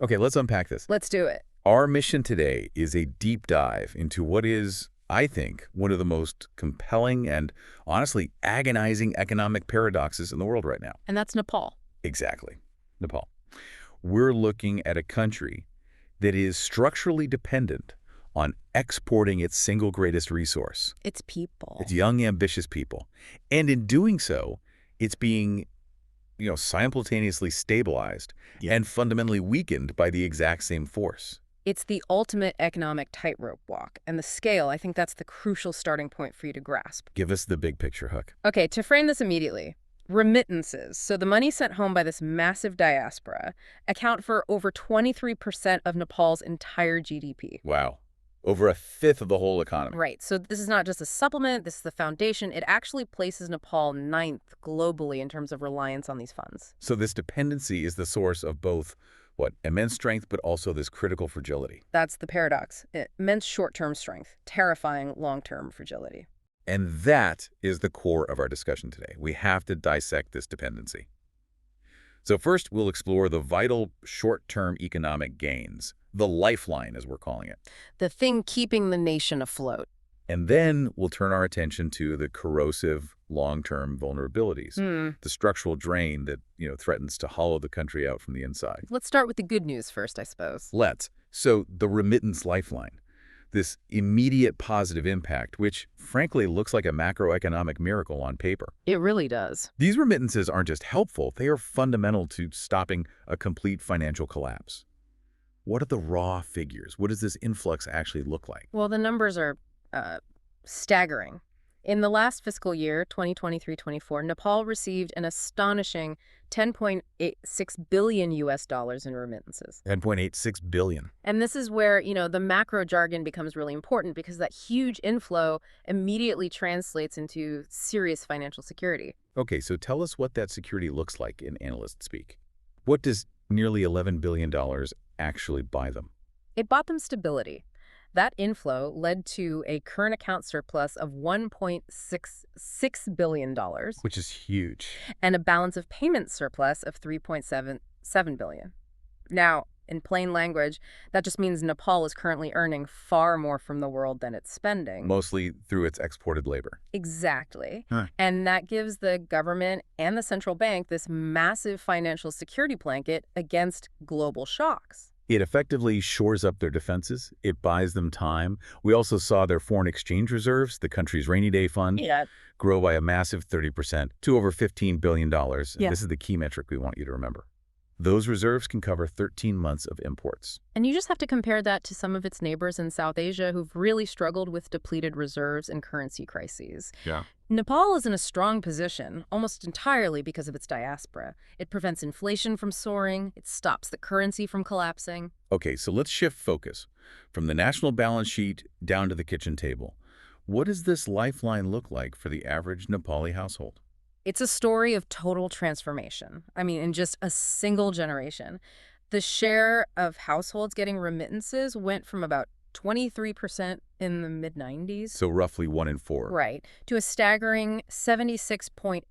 Okay, let's unpack this. Let's do it. Our mission today is a deep dive into what is, I think, one of the most compelling and honestly agonizing economic paradoxes in the world right now. And that's Nepal. Exactly. Nepal. We're looking at a country that is structurally dependent on exporting its single greatest resource. It's people. It's young, ambitious people. And in doing so, it's being, simultaneously stabilized and fundamentally weakened by the exact same force. It's the ultimate economic tightrope walk. And the scale, I think that's the crucial starting point for you to grasp. Give us the big picture, Hook. Okay, to frame this immediately, remittances, so the money sent home by this massive diaspora, account for over 23% of Nepal's entire GDP. Wow. Over a fifth of the whole economy. Right. So this is not just a supplement, this is the foundation. It actually places Nepal ninth globally in terms of reliance on these funds. So this dependency is the source of both, immense strength, but also this critical fragility. That's the paradox. Immense short-term strength, terrifying long-term fragility. And that is the core of our discussion today. We have to dissect this dependency. So first, we'll explore the vital short-term economic gains, the lifeline, as we're calling it. The thing keeping the nation afloat. And then we'll turn our attention to the corrosive long-term vulnerabilities, the structural drain that, threatens to hollow the country out from the inside. Let's start with the good news first, I suppose. Let's. So the remittance lifeline, this immediate positive impact, which frankly looks like a macroeconomic miracle on paper. It really does. These remittances aren't just helpful, they are fundamental to stopping a complete financial collapse. What are the raw figures? What does this influx actually look like? Well, the numbers are staggering. In the last fiscal year, 2023-24, Nepal received an astonishing $10.86 billion in remittances. 10.86 billion. And this is where, the macro jargon becomes really important because that huge inflow immediately translates into serious financial security. Okay, so tell us what that security looks like in analyst speak. What does nearly $11 billion actually buy them? It bought them stability. That inflow led to a current account surplus of $1.66 billion. Which is huge. And a balance of payment surplus of $3.77 billion. Now, in plain language, that just means Nepal is currently earning far more from the world than it's spending. Mostly through its exported labor. Exactly. Huh. And that gives the government and the central bank this massive financial security blanket against global shocks. It effectively shores up their defenses. It buys them time. We also saw their foreign exchange reserves, the country's rainy day fund, grow by a massive 30% to over $15 billion. Yeah. This is the key metric we want you to remember. Those reserves can cover 13 months of imports. And you just have to compare that to some of its neighbors in South Asia who've really struggled with depleted reserves and currency crises. Yeah. Nepal is in a strong position, almost entirely because of its diaspora. It prevents inflation from soaring. It stops the currency from collapsing. Okay, so let's shift focus from the national balance sheet down to the kitchen table. What does this lifeline look like for the average Nepali household? It's a story of total transformation. I mean, in just a single generation. The share of households getting remittances went from about 23% in the mid-90s. So roughly 1 in 4. Right. To a staggering 76.8%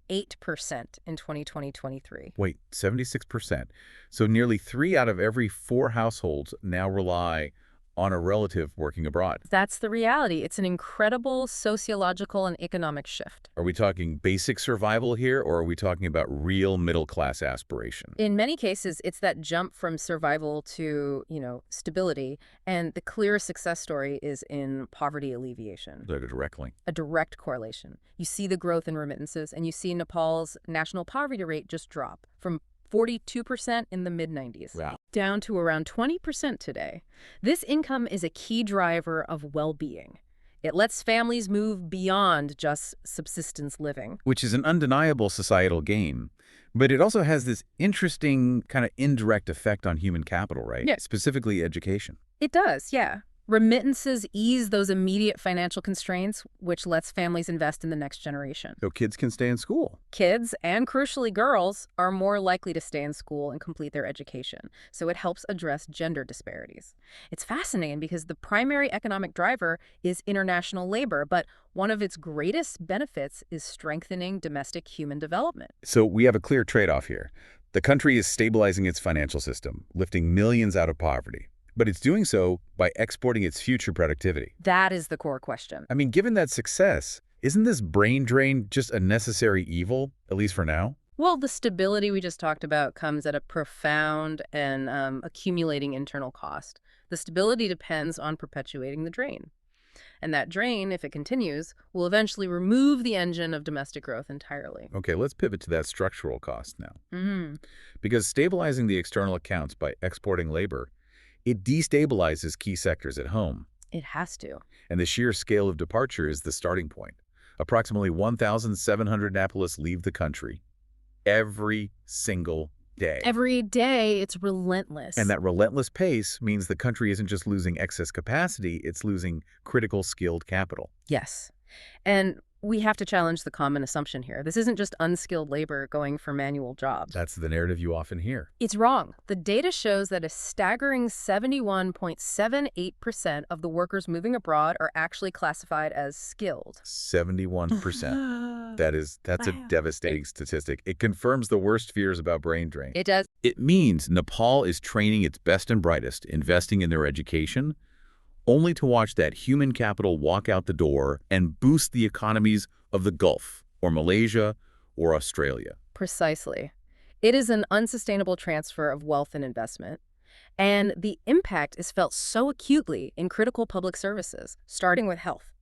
in 2020-23. Wait, 76%. So nearly 3 out of every 4 households now rely on a relative working abroad. That's the reality. It's an incredible sociological and economic shift. Are we talking basic survival here, or are we talking about real middle-class aspiration? In many cases, it's that jump from survival to, stability. And the clear success story is in poverty alleviation. Like a direct link. A direct correlation. You see the growth in remittances, and you see Nepal's national poverty rate just drop from 42% in the mid-90s, Wow. down to around 20% today. This income is a key driver of well-being. It lets families move beyond just subsistence living. Which is an undeniable societal gain. But it also has this interesting kind of indirect effect on human capital, right? Yeah. Specifically education. It does, yeah. Remittances ease those immediate financial constraints, which lets families invest in the next generation. So kids can stay in school. Kids, and crucially girls, are more likely to stay in school and complete their education, so it helps address gender disparities. It's fascinating because the primary economic driver is international labor, but one of its greatest benefits is strengthening domestic human development. So we have a clear trade-off here. The country is stabilizing its financial system, lifting millions out of poverty. But it's doing so by exporting its future productivity. That is the core question. I mean, given that success, isn't this brain drain just a necessary evil, at least for now? Well, the stability we just talked about comes at a profound and accumulating internal cost. The stability depends on perpetuating the drain. And that drain, if it continues, will eventually remove the engine of domestic growth entirely. Okay, let's pivot to that structural cost now. Hmm. Because stabilizing the external accounts by exporting labor, it destabilizes key sectors at home. It has to. And the sheer scale of departure is the starting point. Approximately 1,700 Nepalists leave the country every single day. Every day, it's relentless. And that relentless pace means the country isn't just losing excess capacity, it's losing critical skilled capital. Yes. And we have to challenge the common assumption here. This isn't just unskilled labor going for manual jobs. That's the narrative you often hear. It's wrong. The data shows that a staggering 71.78% of the workers moving abroad are actually classified as skilled. 71%. That's a devastating statistic. It confirms the worst fears about brain drain. It does. It means Nepal is training its best and brightest, investing in their education, only to watch that human capital walk out the door and boost the economies of the Gulf, or Malaysia, or Australia. Precisely. It is an unsustainable transfer of wealth and investment. And the impact is felt so acutely in critical public services, starting with health.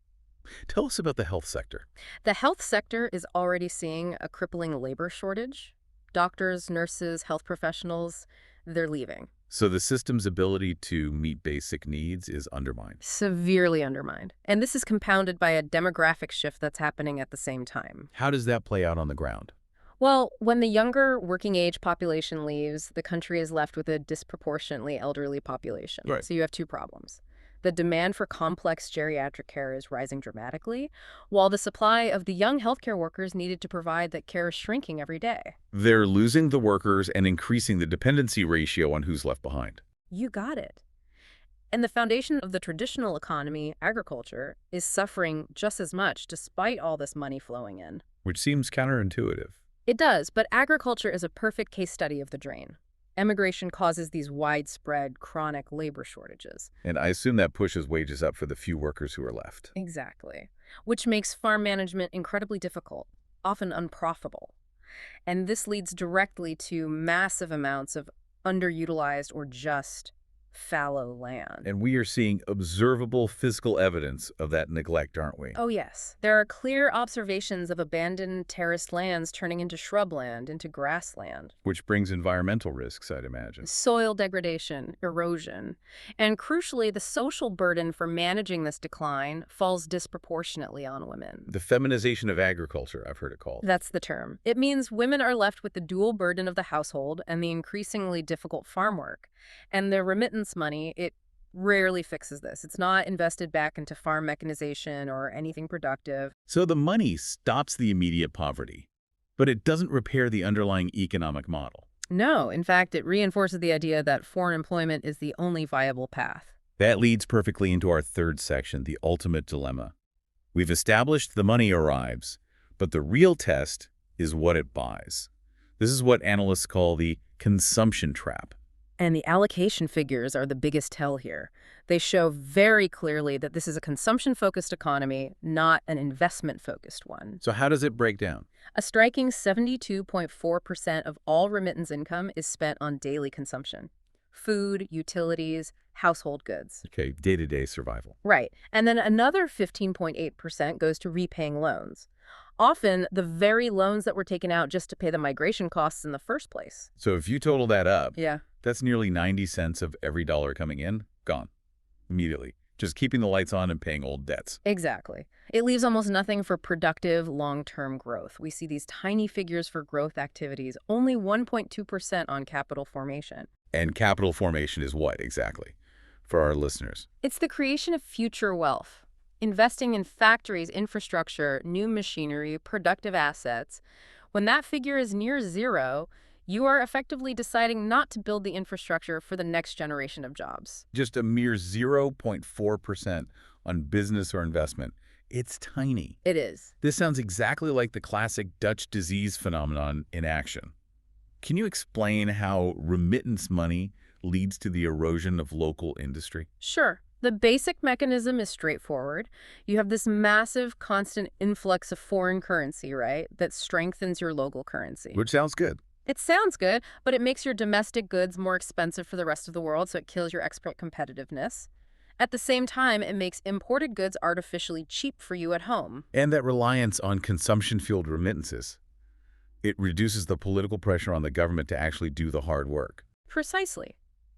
Tell us about the health sector. The health sector is already seeing a crippling labor shortage. Doctors, nurses, health professionals, they're leaving. So the system's ability to meet basic needs is undermined. Severely undermined. And this is compounded by a demographic shift that's happening at the same time. How does that play out on the ground? Well, when the younger working age population leaves, the country is left with a disproportionately elderly population. Right. So you have two problems. The demand for complex geriatric care is rising dramatically, while the supply of the young healthcare workers needed to provide that care is shrinking every day. They're losing the workers and increasing the dependency ratio on who's left behind. You got it. And the foundation of the traditional economy, agriculture, is suffering just as much despite all this money flowing in. Which seems counterintuitive. It does, but agriculture is a perfect case study of the drain. Emigration causes these widespread, chronic labor shortages. And I assume that pushes wages up for the few workers who are left. Exactly. Which makes farm management incredibly difficult, often unprofitable. And this leads directly to massive amounts of underutilized or just fallow land. And we are seeing observable physical evidence of that neglect, aren't we? Oh, yes. There are clear observations of abandoned terraced lands turning into shrubland, into grassland. Which brings environmental risks, I'd imagine. Soil degradation, erosion, and crucially, the social burden for managing this decline falls disproportionately on women. The feminization of agriculture, I've heard it called. That's the term. It means women are left with the dual burden of the household and the increasingly difficult farm work. And the remittance money, it rarely fixes this. It's not invested back into farm mechanization or anything productive. So the money stops the immediate poverty, but it doesn't repair the underlying economic model. No, in fact, it reinforces the idea that foreign employment is the only viable path. That leads perfectly into our third section, the ultimate dilemma. We've established the money arrives, but the real test is what it buys. This is what analysts call the consumption trap. And the allocation figures are the biggest tell here. They show very clearly that this is a consumption-focused economy, not an investment-focused one. So how does it break down? A striking 72.4% of all remittance income is spent on daily consumption. Food, utilities, household goods. Okay, day-to-day survival. Right. And then another 15.8% goes to repaying loans. Often the very loans that were taken out just to pay the migration costs in the first place. So if you total that up, Yeah. that's nearly 90 cents of every dollar coming in, gone. Immediately. Just keeping the lights on and paying old debts. Exactly. It leaves almost nothing for productive long-term growth. We see these tiny figures for growth activities, only 1.2% on capital formation. And capital formation is what exactly? For our listeners. It's the creation of future wealth. Investing in factories, infrastructure, new machinery, productive assets. When that figure is near zero, you are effectively deciding not to build the infrastructure for the next generation of jobs. Just a mere 0.4% on business or investment. It's tiny. It is. This sounds exactly like the classic Dutch disease phenomenon in action. Can you explain how remittance money leads to the erosion of local industry? Sure. The basic mechanism is straightforward. You have this massive, constant influx of foreign currency, right, that strengthens your local currency. Which sounds good. It sounds good, but it makes your domestic goods more expensive for the rest of the world, so it kills your export competitiveness. At the same time, it makes imported goods artificially cheap for you at home. And that reliance on consumption-fueled remittances. It reduces the political pressure on the government to actually do the hard work. Precisely.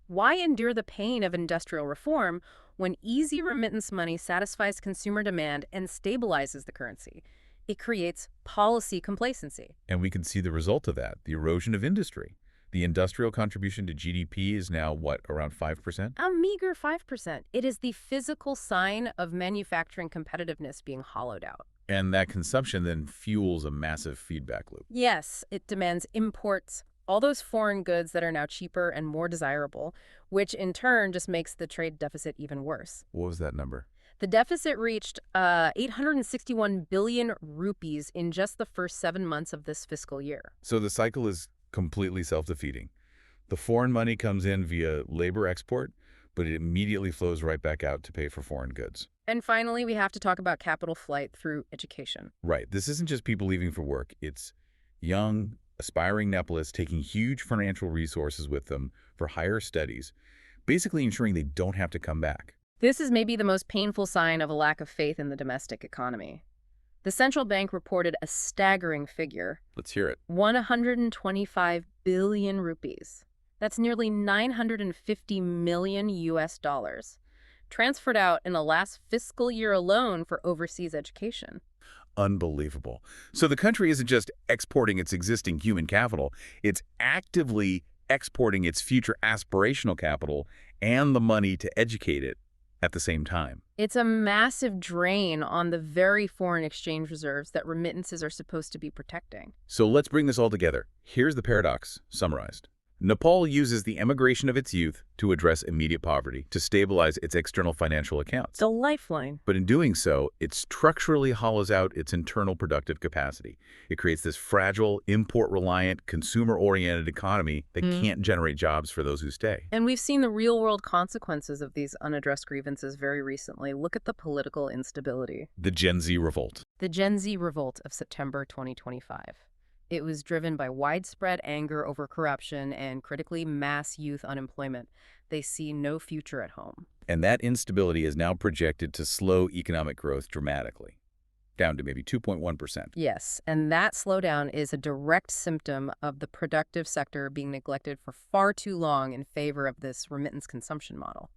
Why endure the pain of industrial reform when easy remittance money satisfies consumer demand and stabilizes the currency? It creates policy complacency. And we can see the result of that, the erosion of industry. The industrial contribution to GDP is now, what, around 5%? A meager 5%. It is the physical sign of manufacturing competitiveness being hollowed out. And that consumption then fuels a massive feedback loop. Yes, it demands imports, all those foreign goods that are now cheaper and more desirable, which in turn just makes the trade deficit even worse. What was that number? The deficit reached 861 billion rupees in just the first 7 months of this fiscal year. So the cycle is completely self-defeating. The foreign money comes in via labor export, but it immediately flows right back out to pay for foreign goods. And finally, we have to talk about capital flight through education. Right. This isn't just people leaving for work. It's young, aspiring Nepalists taking huge financial resources with them for higher studies, basically ensuring they don't have to come back. This is maybe the most painful sign of a lack of faith in the domestic economy. The central bank reported a staggering figure. Let's hear it. 125 billion rupees. That's nearly 950 million US dollars. Transferred out in the last fiscal year alone for overseas education. Unbelievable. So the country isn't just exporting its existing human capital, it's actively exporting its future aspirational capital and the money to educate it at the same time. It's a massive drain on the very foreign exchange reserves that remittances are supposed to be protecting. So let's bring this all together. Here's the paradox, summarized. Nepal uses the emigration of its youth to address immediate poverty, to stabilize its external financial accounts. The lifeline. But in doing so, it structurally hollows out its internal productive capacity. It creates this fragile, import-reliant, consumer-oriented economy that can't generate jobs for those who stay. And we've seen the real-world consequences of these unaddressed grievances very recently. Look at the political instability. The Gen Z revolt. The Gen Z revolt of September 2025. It was driven by widespread anger over corruption and critically mass youth unemployment. They see no future at home. And that instability is now projected to slow economic growth dramatically, down to maybe 2.1%. Yes, and that slowdown is a direct symptom of the productive sector being neglected for far too long in favor of this remittance consumption model.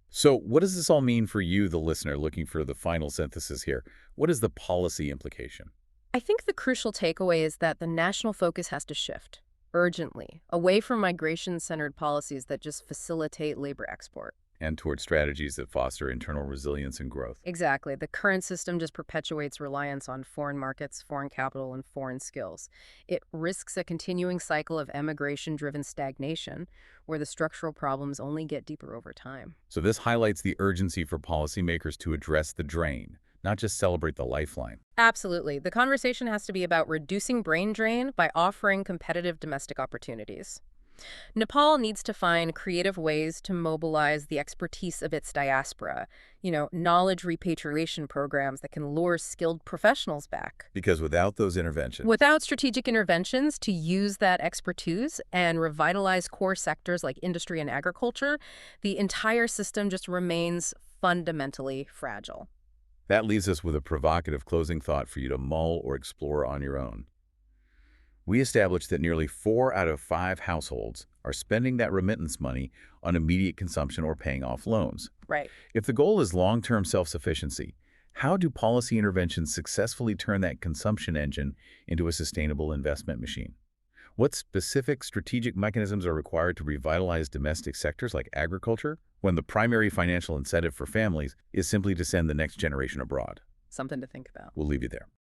So what does this all mean for you, the listener, looking for the final synthesis here? What is the policy implication? I think the crucial takeaway is that the national focus has to shift, urgently, away from migration-centered policies that just facilitate labor export. And toward strategies that foster internal resilience and growth. Exactly. The current system just perpetuates reliance on foreign markets, foreign capital, and foreign skills. It risks a continuing cycle of emigration-driven stagnation, where the structural problems only get deeper over time. So this highlights the urgency for policymakers to address the drain, not just celebrate the lifeline. Absolutely. The conversation has to be about reducing brain drain by offering competitive domestic opportunities. Nepal needs to find creative ways to mobilize the expertise of its diaspora, knowledge repatriation programs that can lure skilled professionals back. Because without those interventions, Without strategic interventions to use that expertise and revitalize core sectors like industry and agriculture, the entire system just remains fundamentally fragile. that leaves us with a provocative closing thought for you to mull or explore on your own. We established that nearly 4 out of 5 households are spending that remittance money on immediate consumption or paying off loans. Right. If the goal is long-term self-sufficiency, how do policy interventions successfully turn that consumption engine into a sustainable investment machine? What specific strategic mechanisms are required to revitalize domestic sectors like agriculture when the primary financial incentive for families is simply to send the next generation abroad? Something to think about. We'll leave you there.